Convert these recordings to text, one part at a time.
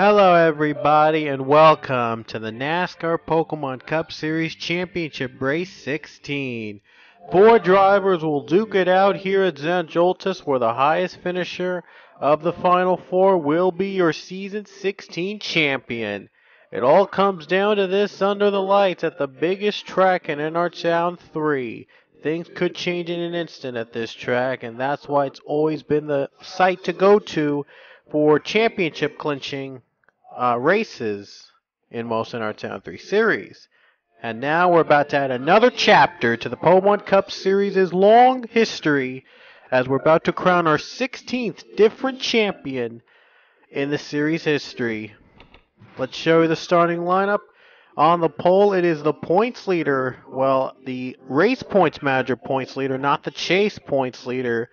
Hello everybody and welcome to the NASCAR Pokemon Cup Series Championship Race 16. 4 drivers will duke it out here at Zandjoltis, where the highest finisher of the Final 4 will be your Season 16 champion. It all comes down to this under the lights at the biggest track in NR Town 3. Things could change in an instant at this track, and that's why it's always been the site to go to for championship clinching races in most NR Town 3 series. And now we're about to add another chapter to the Pokemon Cup Series' long history, as we're about to crown our 16th different champion in the series history. Let's show you the starting lineup. On the pole, it is the points leader, well, the race points manager points leader, not the chase points leader.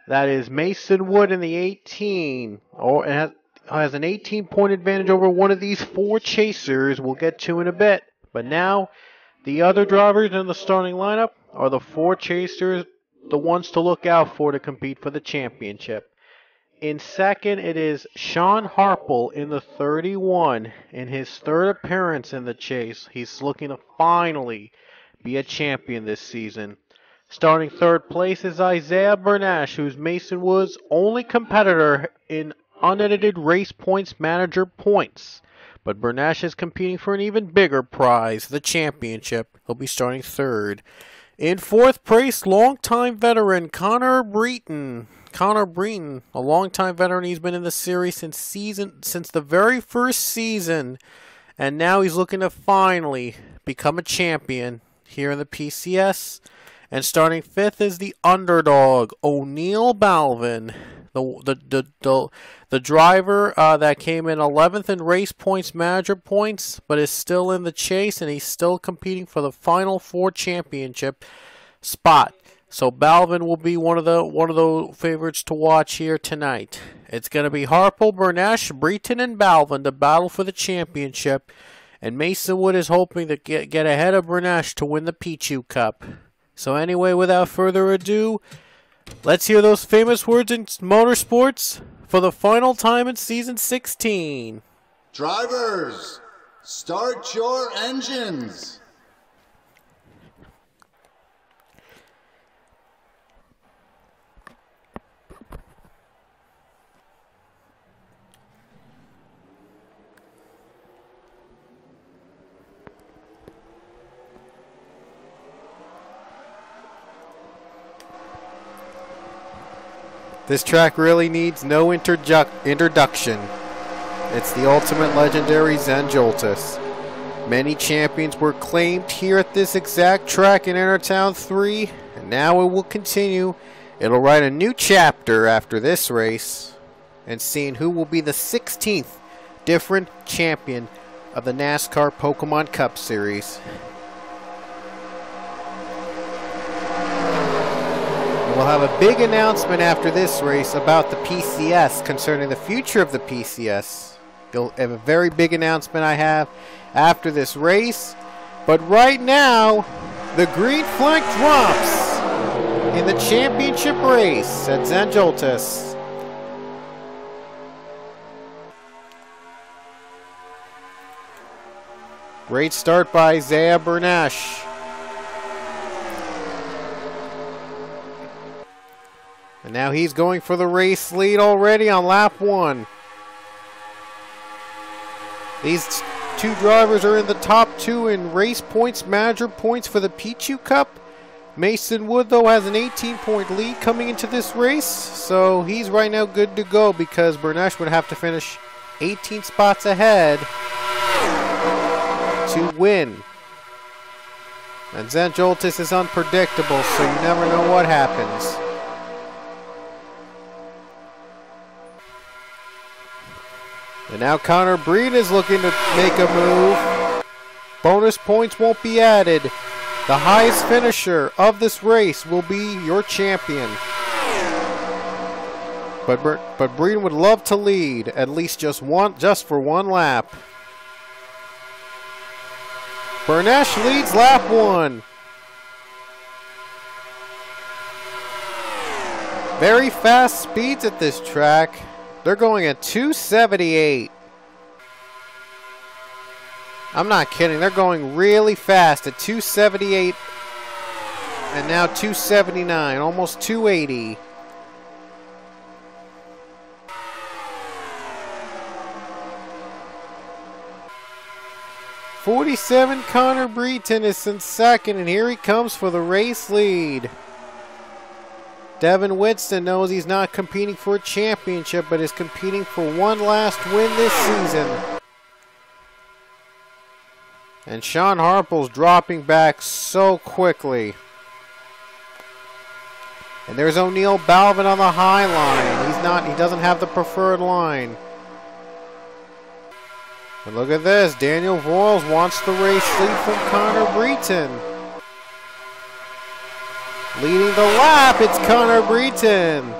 That is Mason Wood in the 18. It has an 18-point advantage over one of these 4 chasers we'll get to in a bit. But now, the other drivers in the starting lineup are the 4 chasers, the ones to look out for to compete for the championship. In second, it is Sean Harple in the 31. In his 3rd appearance in the chase, he's looking to finally be a champion this season. Starting 3rd place is Isaiah Burniche, who's Mason Wood's only competitor in unedited race points manager points. But Burniche is competing for an even bigger prize, the championship. He'll be starting 3rd. In 4th place, longtime veteran Connor Breton. Connor Breton, a longtime veteran. He's been in the series since the very first season. And now he's looking to finally become a champion here in the PCS. And starting 5th is the underdog, O'Neal Balvin. The driver that came in 11th in race points manager points, but is still in the chase, and he's still competing for the Final 4 championship spot. So Balvin will be one of the favorites to watch here tonight. It's going to be Harple, Burniche, Breton, and Balvin to battle for the championship, and Mason Wood is hoping to get ahead of Burniche to win the Pichu Cup. So anyway, without further ado, let's hear those famous words in motorsports for the final time in Season 16. Drivers, start your engines. This track really needs no introduction. It's the ultimate legendary Zandjoltis. Many champions were claimed here at this exact track in NR Town 3, and now it will continue. It'll write a new chapter after this race, and seeing who will be the 16th different champion of the NASCAR Pokemon Cup Series. We'll have a big announcement after this race about the PCS, concerning the future of the PCS. You'll have a very big announcement I have after this race. But right now, the green flag drops in the championship race at Zandjoltis. Great start by Isaiah Burniche. And now he's going for the race lead already on lap 1. These 2 drivers are in the top 2 in race points manager points for the Pichu Cup. Mason Wood, though, has an 18-point lead coming into this race. So he's right now good to go, because Burniche would have to finish 18 spots ahead to win. And Zandjoltis is unpredictable, so you never know what happens. And now Connor Breton is looking to make a move. Bonus points won't be added. The highest finisher of this race will be your champion. But Breton would love to lead at least just for one lap. Burniche leads lap 1. Very fast speeds at this track. They're going at 278. I'm not kidding. They're going really fast at 278 and now 279, almost 280. '47 Connor Breton is in second, and here he comes for the race lead. Devin Winston knows he's not competing for a championship, but is competing for one last win this season. And Sean Harple's dropping back so quickly. And there's O'Neal Balvin on the high line. He doesn't have the preferred line. And look at this, Daniel Voiles wants the race lead from Connor Breton. Leading the lap, it's Connor Breton.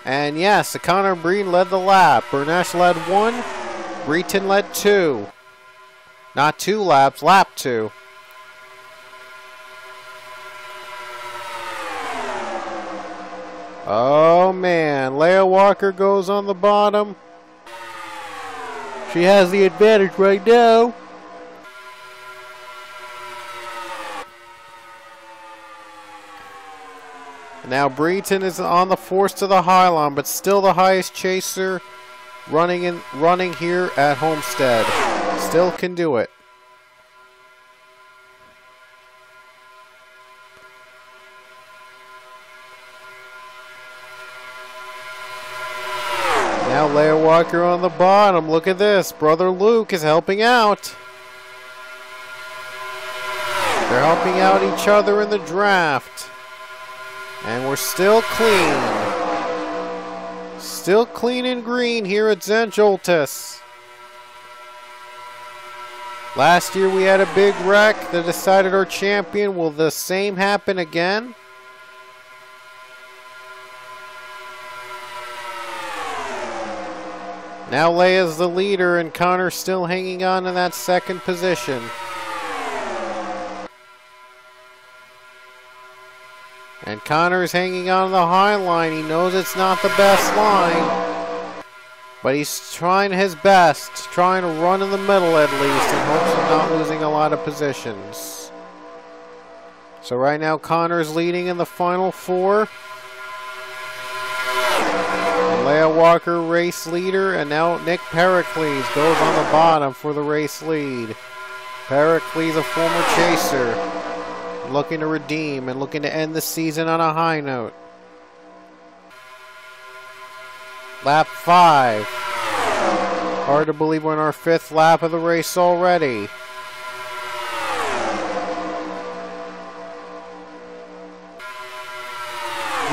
And yes, Connor Breton led the lap. Burniche led 1, Breton led 2. Not 2 laps, lap 2. Oh man, Leah Walker goes on the bottom. She has the advantage right now. Now Breton is on the force to the high line, but still the highest chaser running here at Homestead. Still can do it. Now Leah Walker on the bottom. Look at this. Brother Luke is helping out. They're helping out each other in the draft. And we're still clean. Still clean and green here at St. Joltis. Last year we had a big wreck that decided our champion. Will the same happen again? Now Leia's the leader and Connor's still hanging on in that second position. And Connor's hanging on the high line. He knows it's not the best line, but he's trying his best, trying to run in the middle at least in hopes of not losing a lot of positions. So right now Connor's leading in the final 4. Leah Walker race leader, and now Nick Pericles goes on the bottom for the race lead. Pericles, a former chaser, looking to redeem and looking to end the season on a high note. Lap 5. Hard to believe we're in our 5th lap of the race already.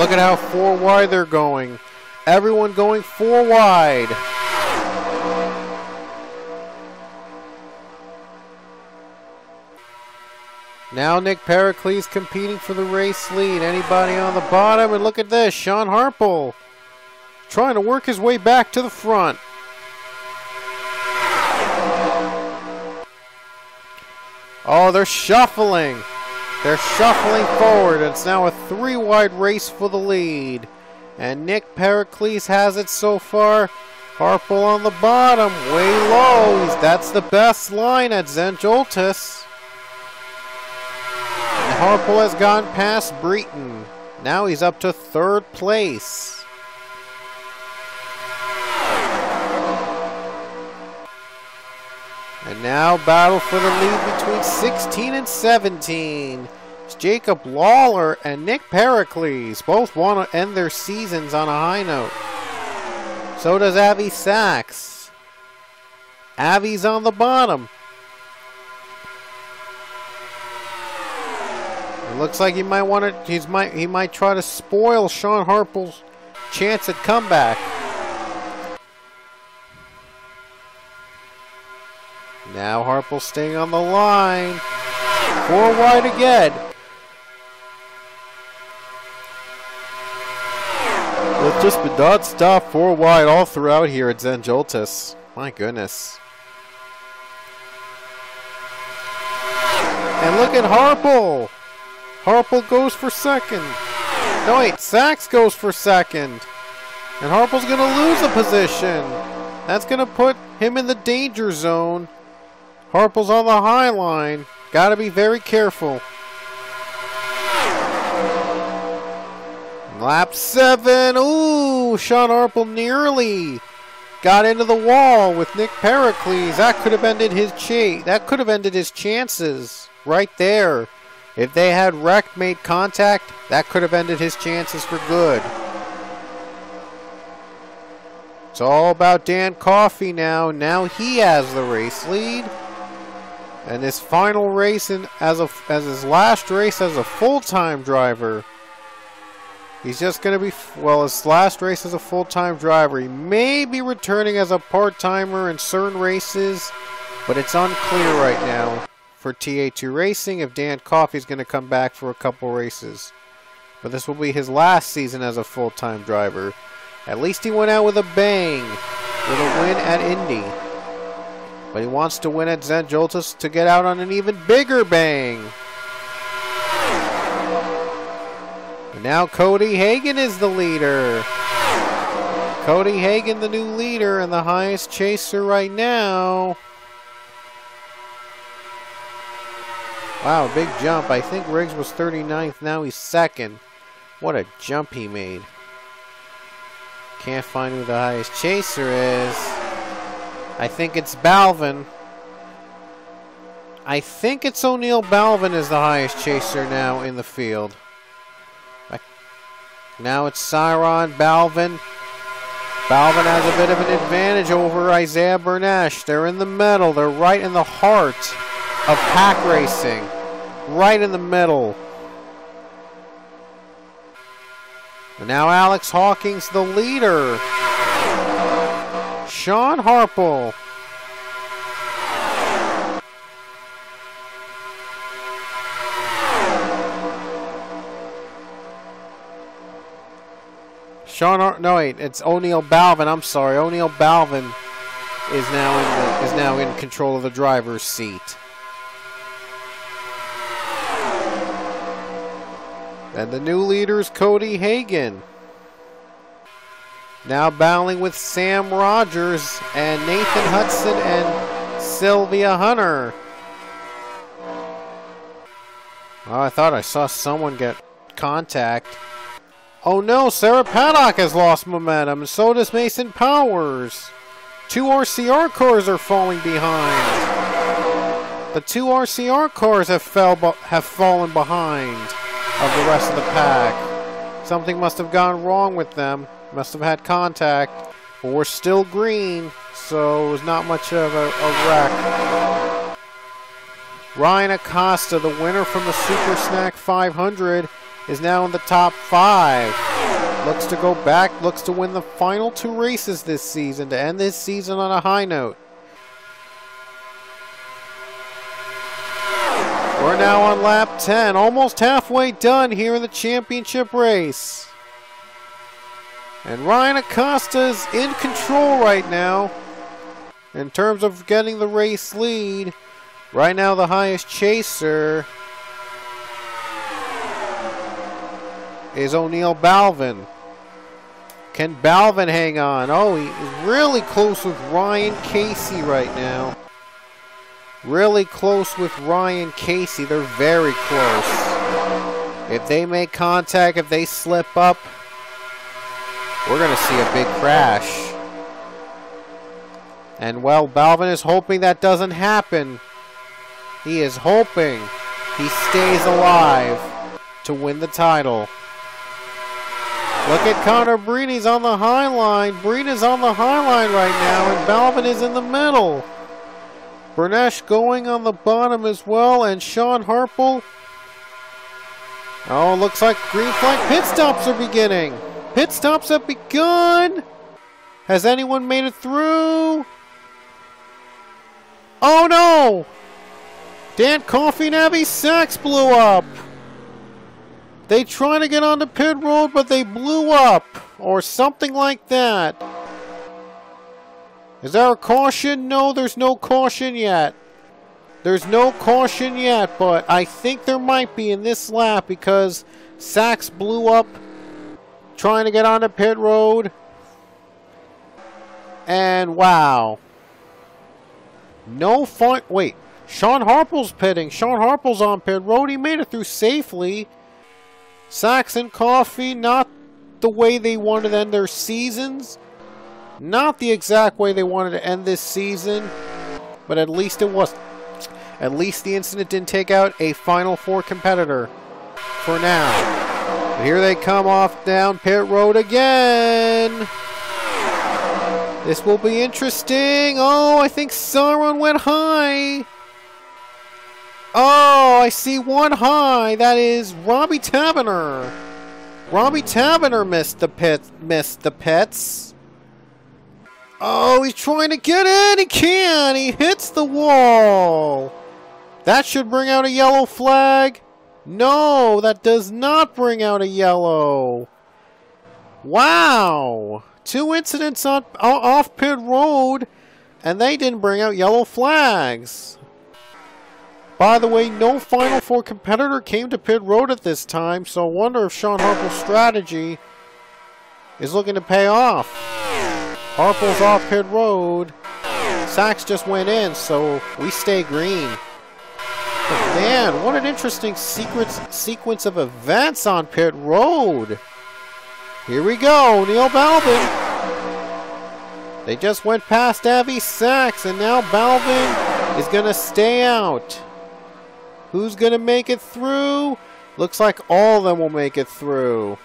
Look at how 4 wide they're going. Everyone going 4 wide. Now Nick Pericles competing for the race lead. Anybody on the bottom? And look at this, Sean Harple trying to work his way back to the front. Oh, they're shuffling. They're shuffling forward. It's now a 3 wide race for the lead. And Nick Pericles has it so far. Harple on the bottom, way low. That's the best line at St. Joltis. And Harple has gone past Breton. Now he's up to 3rd place. And now battle for the lead between 16 and 17. It's Jacob Lawler and Nick Pericles. Both want to end their seasons on a high note. So does Avi Sachs. Avi's on the bottom. It looks like he might want to. He might try to spoil Sean Harple's chance at comeback. Now Harple staying on the line. 4 wide again. It's just been non-stop 4 wide all throughout here at St. Joltis. My goodness. And look at Harple. Harple goes for 2nd. No wait, Sachs goes for 2nd. And Harple's going to lose a position. That's going to put him in the danger zone. Harple's on the high line. Got to be very careful. Lap 7. Ooh, Sean Harple nearly got into the wall with Nick Pericles. That could have ended his chances right there. If they had wrecked, made contact, that could have ended his chances for good. It's all about Dan Coffey now. Now he has the race lead. And his final race as his last race as a full-time driver. He's just going to be, well, his last race as a full-time driver. He may be returning as a part-timer in certain races, but it's unclear right now for TA2 Racing if Dan Coffey's going to come back for a couple races. But this will be his last season as a full-time driver. At least he went out with a bang with a win at Indy. But he wants to win at St. Joltis to get out on an even bigger bang. And now Cody Hagan is the leader. Cody Hagan, the new leader and the highest chaser right now. Wow, big jump. I think Riggs was 39th. Now he's second. What a jump he made. Can't find who the highest chaser is. I think it's Balvin. I think it's O'Neal Balvin is the highest chaser now in the field. Now it's Cyron Balvin. Balvin has a bit of an advantage over Isaiah Burniche. They're in the middle. They're right in the heart of pack racing. Right in the middle. And now Alex Hawkins, the leader. Sean Harple. No wait, it's O'Neal Balvin. I'm sorry, O'Neal Balvin is now in control of the driver's seat. And the new leader is Cody Hagan. Now battling with Sam Rogers and Nathan Hudson and Sylvia Hunter. Oh, I thought I saw someone get contact. Oh no, Sarah Paddock has lost momentum, and so does Mason Powers. 2 RCR cars are falling behind. The 2 RCR cars have fallen behind of the rest of the pack. Something must have gone wrong with them. Must have had contact. But we're still green, so it was not much of a wreck. Ryan Acosta, the winner from the Super Snack 500, is now in the top 5. Looks to go back, looks to win the final 2 races this season to end this season on a high note. We're now on lap 10, almost halfway done here in the championship race. And Ryan Acosta is in control right now in terms of getting the race lead. Right now the highest chaser is O'Neal Balvin. Can Balvin hang on? Oh, he is really close with Ryan Casey right now. Really close with Ryan Casey. They're very close. If they make contact, if they slip up, we're going to see a big crash. And well, Balvin is hoping that doesn't happen. He is hoping he stays alive to win the title. Look at Connor Breen, he's on the high line. Breen is on the high line right now, and Balvin is in the middle. Burniche going on the bottom as well, and Sean Harple. Oh, looks like green flag pit stops are beginning. Pit stops have begun. Has anyone made it through? Oh no! Dan Coffey and Abby Sachs blew up. They tried to get on the pit road, but they blew up. Or something like that. Is there a caution? No, there's no caution yet. There's no caution yet, but I think there might be in this lap because Sachs blew up trying to get on the pit road. And wow. No fun. Wait. Sean Harple's pitting. Sean Harple's on pit road. He made it through safely. Saxon Coffee, not the way they wanted to end their seasons. Not the exact way they wanted to end this season. But at least it was. At least the incident didn't take out a Final Four competitor. For now. But here they come off down pit road again. This will be interesting. Oh, I think Sauron went high. Oh, I see one high. That is Robbie Taberner. Robbie Taberner missed the pits. Oh, he's trying to get in. He can't. He hits the wall. That should bring out a yellow flag. No, that does not bring out a yellow. Wow. 2 incidents off pit road, and they didn't bring out yellow flags. By the way, no Final Four competitor came to pit road at this time, so I wonder if Sean Harple's strategy is looking to pay off. Harple's off pit road. Sax just went in, so we stay green. But man, what an interesting sequence of events on pit road. Here we go, Neil Balvin. They just went past Avi Sachs, and now Balvin is going to stay out. Who's going to make it through? Looks like all of them will make it through.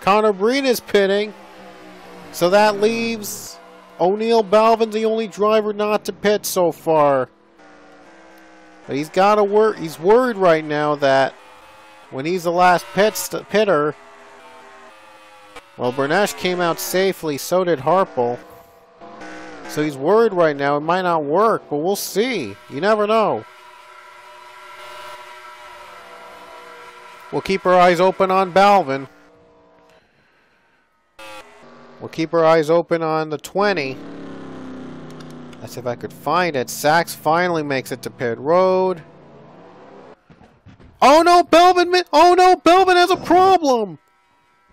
Connor Breen is pitting, so that leaves O'Neal Balvin the only driver not to pit so far. But he's got to work. He's worried right now that when he's the last pitter. Well, Burniche came out safely, so did Harple. So he's worried right now. It might not work, but we'll see. You never know. We'll keep our eyes open on Balvin. We'll keep our eyes open on the 20. Let's see if I could find it. Sachs finally makes it to pit road. Oh no, Balvin! Oh no, Balvin has a problem!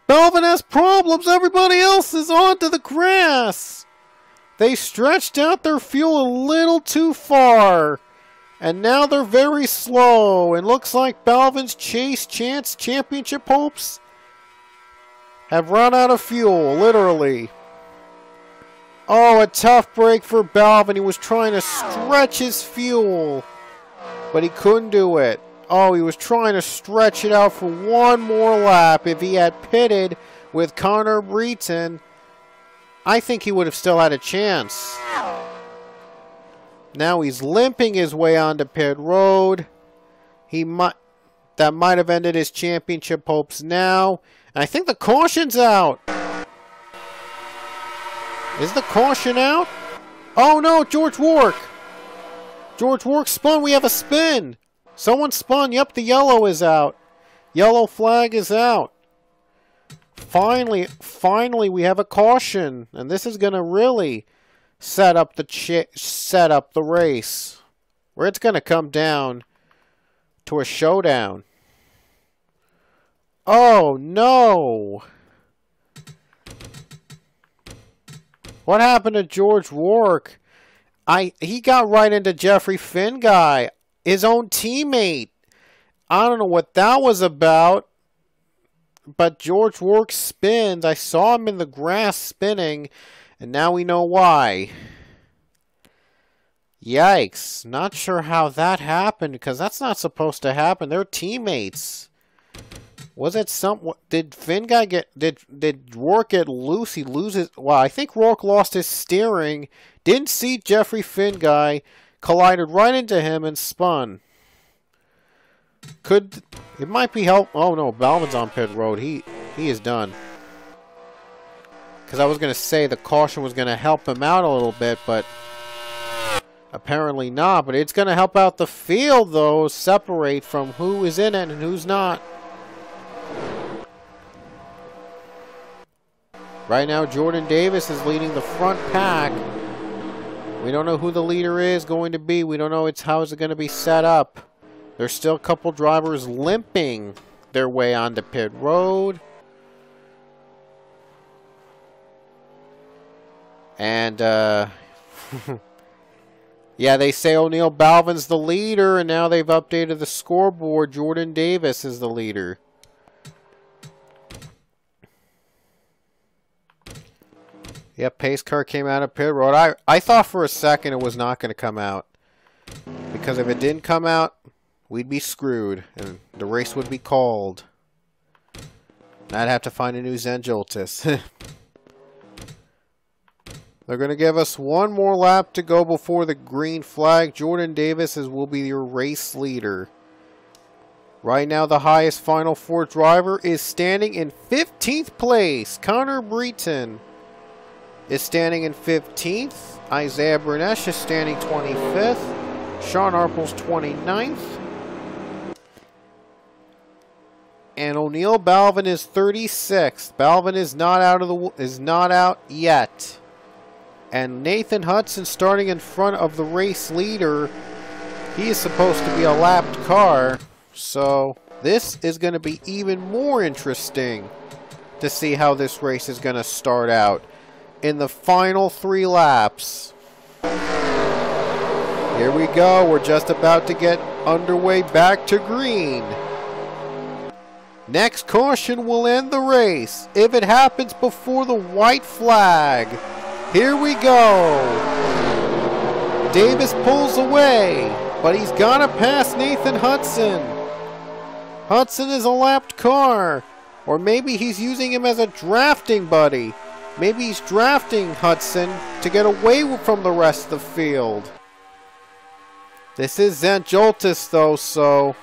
Balvin has problems. Everybody else is onto the grass. They stretched out their fuel a little too far. And now they're very slow. And looks like Balvin's chase chance championship hopes have run out of fuel, literally. Oh, a tough break for Balvin. He was trying to stretch his fuel, but he couldn't do it. Oh, he was trying to stretch it out for one more lap. If he had pitted with Connor Breton, I think he would have still had a chance. Now he's limping his way onto pit road. That might have ended his championship hopes now. And I think the caution's out. Is the caution out? Oh no, George Wark. George Wark spun. We have a spin. Someone spun. Yep, the yellow is out. Yellow flag is out. Finally, we have a caution, and this is going to really set up the race, where it's going to come down to a showdown. Oh no! What happened to George Wark? He got right into Jeffrey Finn guy. His own teammate. I don't know what that was about. But George Wark spins. I saw him in the grass spinning. And now we know why. Yikes. Not sure how that happened. Because that's not supposed to happen. They're teammates. Was it did Finn guy did Rourke get loose? He loses. Well, I think Rourke lost his steering. Didn't see Jeffrey Finn guy. Collided right into him and spun. It might be help. Oh no, Balvin's on pit road. He is done. Because I was going to say the caution was going to help him out a little bit, but apparently not. But it's going to help out the field, though, separate from who is in it and who's not. Right now, Jordan Davis is leading the front pack. We don't know who the leader is going to be. We don't know how is it going to be set up. There's still a couple drivers limping their way onto pit road. And, yeah, they say O'Neal Balvin's the leader, and now they've updated the scoreboard. Jordan Davis is the leader. Yep, pace car came out of pit road. I thought for a second it was not going to come out. Because if it didn't come out, we'd be screwed. And the race would be called. And I'd have to find a new Zandjoltis. They're going to give us one more lap to go before the green flag. Jordan Davis will be your race leader. Right now, the highest Final Four driver is standing in 15th place. Connor Breton is standing in 15th. Isaiah Burniche is standing 25th. Sean Harple's 29th. And O'Neal Balvin is 36th. Balvin is not out yet. And Nathan Hudson starting in front of the race leader. He is supposed to be a lapped car. So this is going to be even more interesting to see how this race is going to start out in the final 3 laps. Here we go. We're just about to get underway back to green. Next caution will end the race if it happens before the white flag. Here we go. Davis pulls away, but he's got to pass Nathan Hudson. Hudson is a lapped car, or maybe he's using him as a drafting buddy. Maybe he's drafting Hudson to get away from the rest of the field. This is Zandjoltis though, so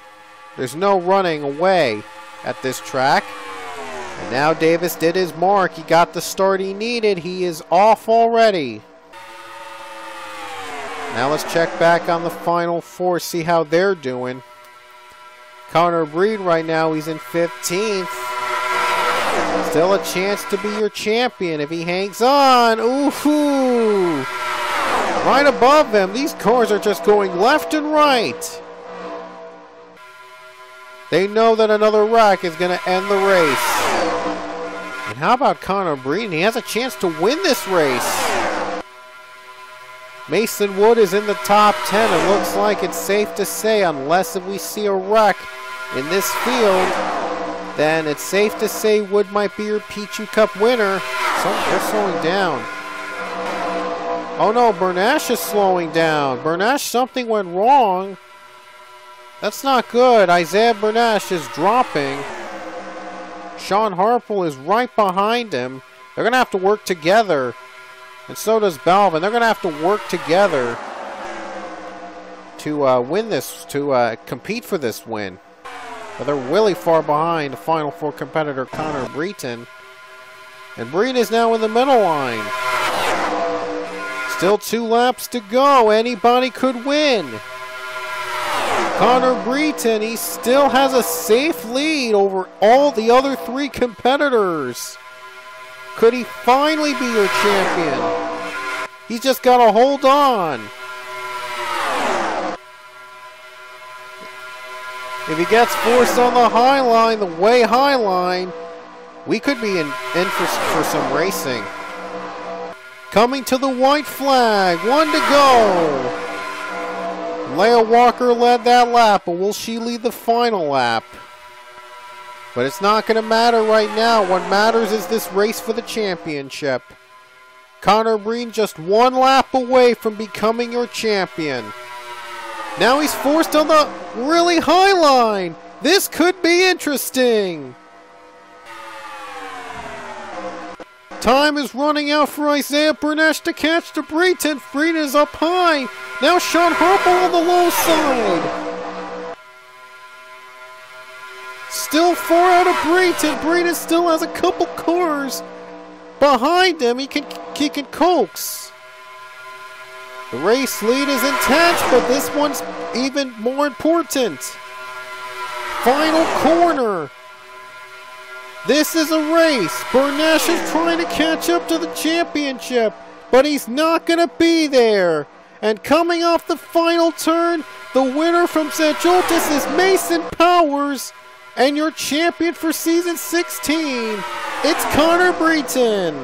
there's no running away at this track. And now Davis did his mark. He got the start he needed. He is off already. Now let's check back on the Final Four, see how they're doing. Connor Breed right now, he's in 15th. Still a chance to be your champion if he hangs on. Ooh! Right above him. These cars are just going left and right. They know that another wreck is going to end the race. And how about Connor Breed? He has a chance to win this race. Mason Wood is in the top 10. It looks like it's safe to say, unless if we see a wreck in this field, then it's safe to say Wood might be your Pichu Cup winner. They're slowing down. Oh no, Burniche is slowing down. Burniche, something went wrong. That's not good. Isaiah Burniche is dropping. Sean Harple is right behind him. They're going to have to work together. And so does Balvin. They're going to have to work together to win this, to compete for this win. But they're really far behind the Final Four competitor Connor Breton. And Breton is now in the middle line. Still 2 laps to go. Anybody could win. Connor Breton, he still has a safe lead over all the other 3 competitors. Could he finally be your champion? He's just got to hold on. If he gets forced on the high line, the way high line, we could be in for some racing. Coming to the white flag, 1 to go. Leah Walker led that lap, but will she lead the final lap? But it's not going to matter right now. What matters is this race for the championship. Connor Breed just 1 lap away from becoming your champion. Now he's forced on the really high line. This could be interesting. Time is running out for Isaiah Burniche to catch the Breton. Breton is up high. Now Sean Harple on the low side. Still 4 out of Breton. Breton still has a couple cars behind him. He can coax. The race lead is intact, but this one's even more important. Final corner. This is a race. Burniche is trying to catch up to the championship, but he's not going to be there. And coming off the final turn, the winner from Zandjoltis is Mason Powers, and your champion for season 16, it's Connor Breton.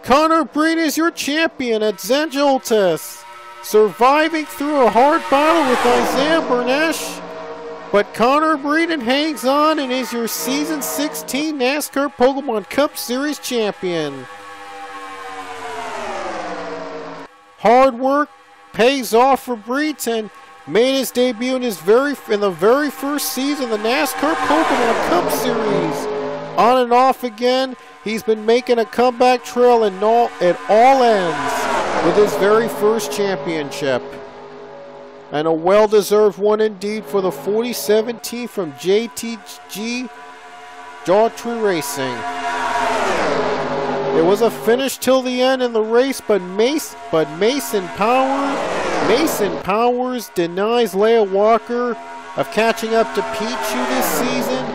Connor Breton is your champion at Zandjoltis, surviving through a hard battle with Isaiah Burniche. But Connor Breton hangs on and is your Season 16 NASCAR Pokemon Cup Series champion. Hard work pays off for Breton. Made his debut in the very first season of the NASCAR Pokemon Cup Series. On and off again, he's been making a comeback trail at all ends with his very first championship. And a well-deserved one indeed for the 4017 from JTG Daughtry Racing. It was a finish till the end in the race, but Mason Powers denies Leah Walker of catching up to Pichu this season,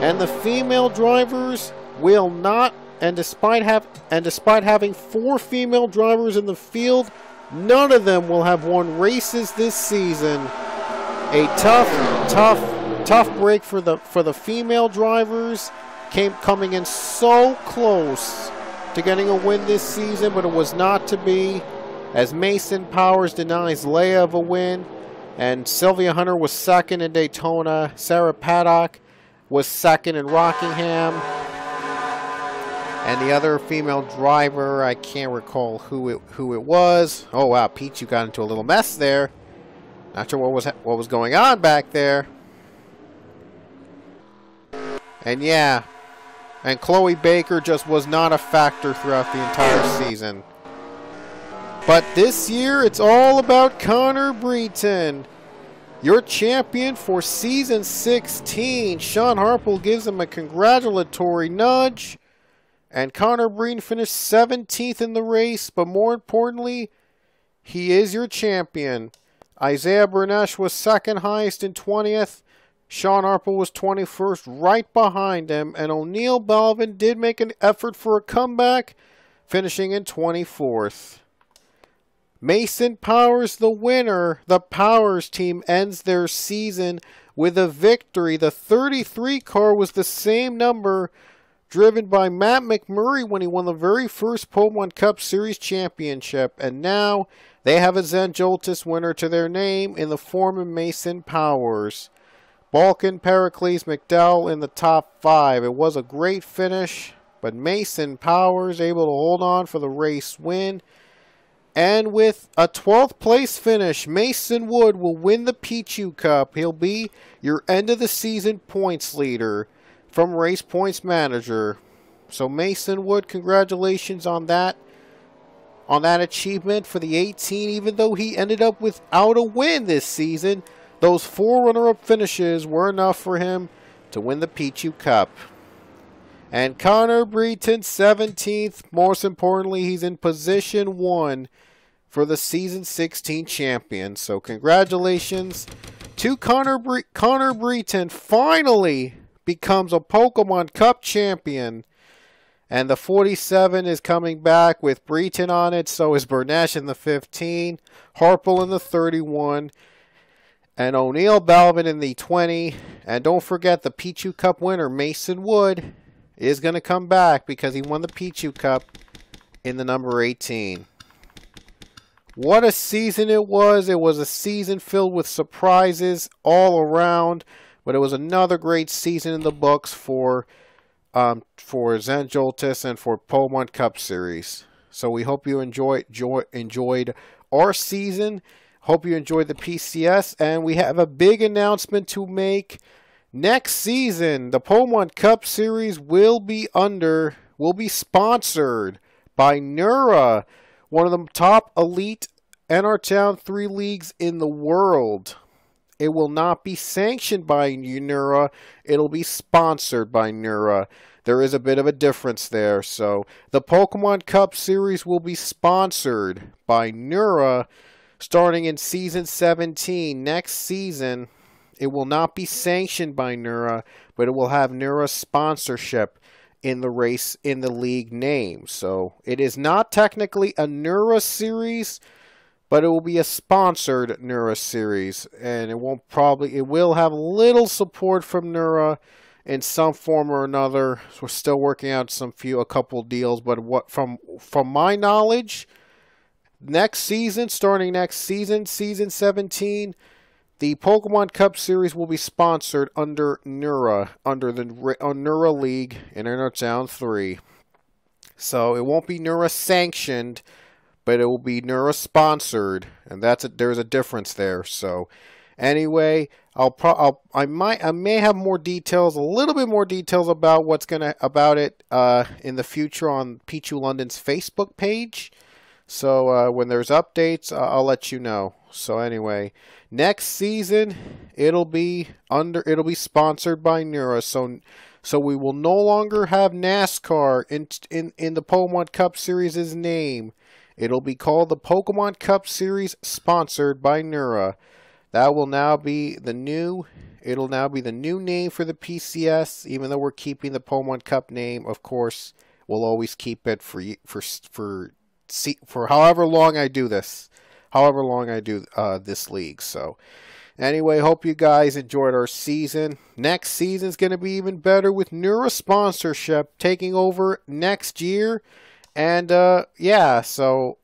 and the female drivers will not. And despite having 4 female drivers in the field, none of them will have won races this season. A tough break for the female drivers, coming in so close to getting a win this season, but it was not to be, as Mason Powers denies Leia of a win, and Sylvia Hunter was second in Daytona. Sarah Paddock was second in Rockingham. And the other female driver, I can't recall who it was. Oh wow, Pete, you got into a little mess there. Not sure what was going on back there. And yeah, and Chloe Baker just was not a factor throughout the entire season. But this year, it's all about Connor Breton, your champion for Season 16. Sean Harple gives him a congratulatory nudge. And Connor Breton finished 17th in the race, but more importantly, he is your champion. Isaiah Burniche was second highest in 20th. Sean Harple was 21st, right behind him. And O'Neal Balvin did make an effort for a comeback, finishing in 24th. Mason Powers, the winner. The Powers team ends their season with a victory. The 33 car was the same number driven by Matt McMurray when he won the very first Pokemon Cup Series championship. And now they have a Zandjoltis winner to their name in the form of Mason Powers. Balkan, Pericles, McDowell in the top 5. It was a great finish, but Mason Powers able to hold on for the race win. And with a 12th place finish, Mason Wood will win the Pichu Cup. He'll be your end of the season points leader from Race Points Manager. So Mason Wood, congratulations on that achievement for the 18. Even though he ended up without a win this season, those 4 runner-up finishes were enough for him to win the Pichu Cup. And Connor Breton, 17th. Most importantly, he's in position 1 for the Season 16 champion. So congratulations to Connor Breton. Finally becomes a Pokemon Cup champion. And the 47 is coming back with Breton on it. So is Burniche in the 15. Harple in the 31. And O'Neal Balvin in the 20. And don't forget the Pichu Cup winner, Mason Wood, is going to come back because he won the Pichu Cup in the number 18. What a season it was. It was a season filled with surprises all around. But it was another great season in the books for Zandjoltis and for Pokemon Cup Series. So we hope you enjoyed our season. Hope you enjoyed the PCS. And we have a big announcement to make. Next season, the Pokemon Cup Series will be sponsored by NURA, one of the top elite NR Town 3 leagues in the world. It will not be sanctioned by NURA. It'll be sponsored by NURA. There is a bit of a difference there. So the Pokemon Cup Series will be sponsored by NURA starting in Season 17 next season. It will not be sanctioned by NURA, but it will have NURA sponsorship in the league name. So it is not technically a NURA series, but it will be a sponsored NURA series, and it will have little support from NURA, in some form or another. So we're still working out a couple deals, but what from my knowledge, starting next season, season 17, the Pokemon Cup Series will be sponsored under NURA, under the NURA League in Town 3. So it won't be NURA sanctioned, but it will be NURA sponsored, and there's a difference there. So anyway, I may have more details, a little bit more details about about it in the future on Pichu London's Facebook page. So when there's updates, I'll let you know. So anyway, next season it'll be sponsored by NURA. So we will no longer have NASCAR in the Pokemon Cup Series' name. It'll be called the Pokemon Cup Series, sponsored by NURA. That will now be the new. It'll now be the new name for the PCS. Even though we're keeping the Pokemon Cup name, of course, we'll always keep it for however long I do this, this league. So anyway, hope you guys enjoyed our season. Next season's going to be even better with NURA sponsorship taking over next year. And yeah, so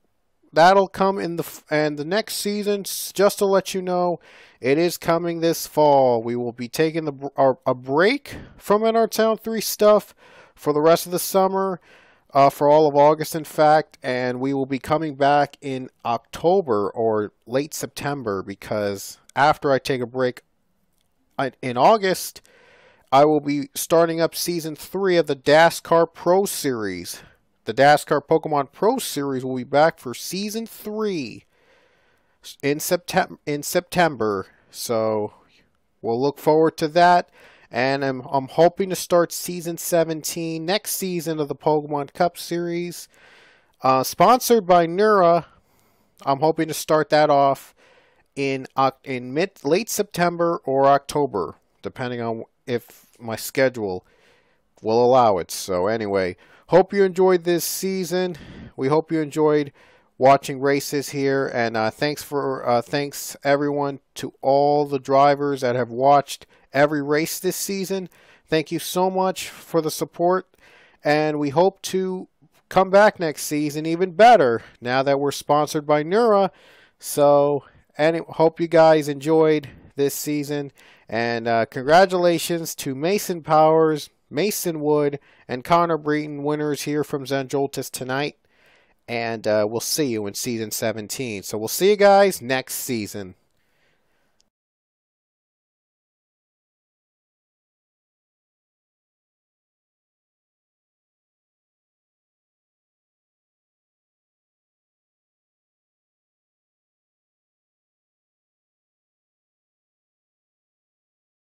that'll come in the next season. Just to let you know, it is coming this fall. We will be taking a break from NR Town 3 stuff for the rest of the summer, for all of August, in fact, and we will be coming back in October or late September, because after I take a break in August, I will be starting up Season 3 of the NASCAR Pro Series. The NASCAR Pokemon Pro Series will be back for Season 3 in September. So we'll look forward to that. And I'm hoping to start Season 17 next season of the Pokemon Cup Series. Sponsored by NURA. I'm hoping to start that off in late September or October, depending on if my schedule will allow it. So anyway, hope you enjoyed this season. We hope you enjoyed watching races here, and thanks everyone to all the drivers that have watched every race this season. Thank you so much for the support, and we hope to come back next season even better now that we're sponsored by NURA. So hope you guys enjoyed this season, and congratulations to Mason Powers, Mason Wood, and Connor Breton, winners here from Zenjoltis tonight. And we'll see you in Season 17. So we'll see you guys next season.